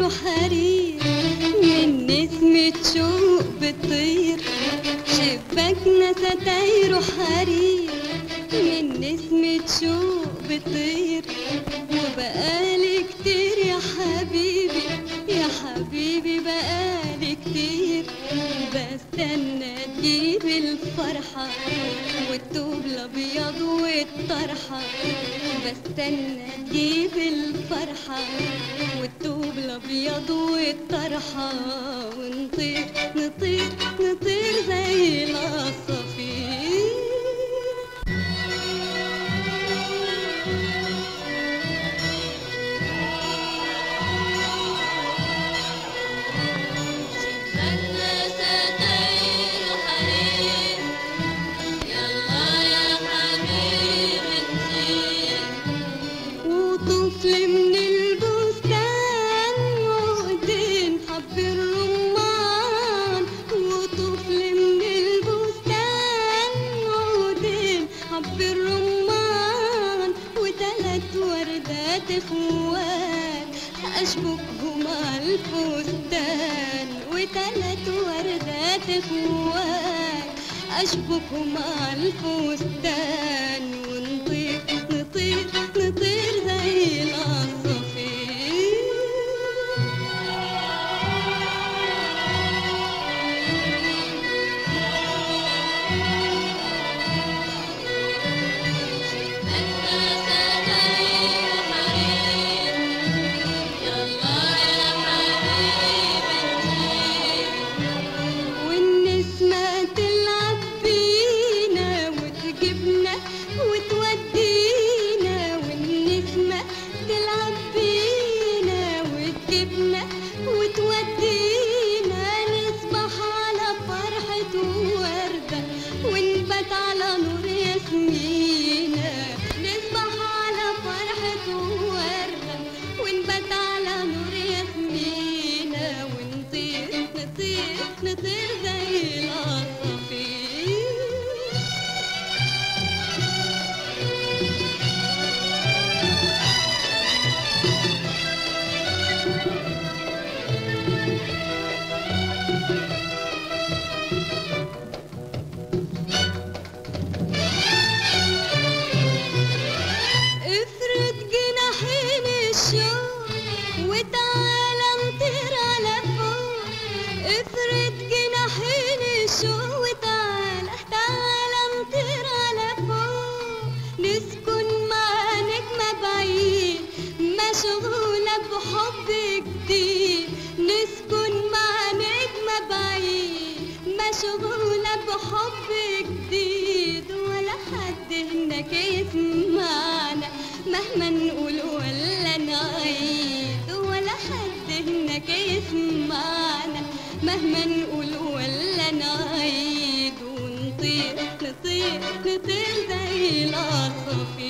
وحرير من نسمة شوق بتطير، شباكنا ستاير وحرير من نسمة شوق بتطير. وبقالي كتير يا حبيبي يا حبيبي بقالي كتير بستنى تجيب الفرحة والثوب الأبيض والطرحة، بستنى تجيب الفرحة والثوب الأبيض والطرحة، ونطير نطير نطير زي العصافير. وطفل من البستان عقدين حب الرمان، وطفل من البستان عقدين حب الرمان، وتلات وردات اخوات اشبكهم على الفستان، وتلات وردات اخوات اشبكهم على الفستان، ونطير نطير نطير زي العصافير. والنسمة تلعب بينا وتجيبنا وتودينا، والنسمة تلعب بينا وتجيبنا وتودينا، نصبح على فرحة وردة ونبات على نور ياسمينة، نصبح على فرحة وردة ونبات على نور ياسمينة، ونطير نطير نطير زي العصافير. افرد جناحين الشوق وتعالى نطير على فوق، افرد جناحين الشوق وتعالى تعالى نطير على فوق، نسكن مع نجمة بعيد مشغولة بحب جديد، نسكن مع نجمة بعيد مشغولة بحب جديد، ولا حد هناك يسمعنا مهما نقول ولا نعيد، ولا حد هناك يسمعنا مهما نقول ولا نعيد، ونطير نطير نطير زي العصافير.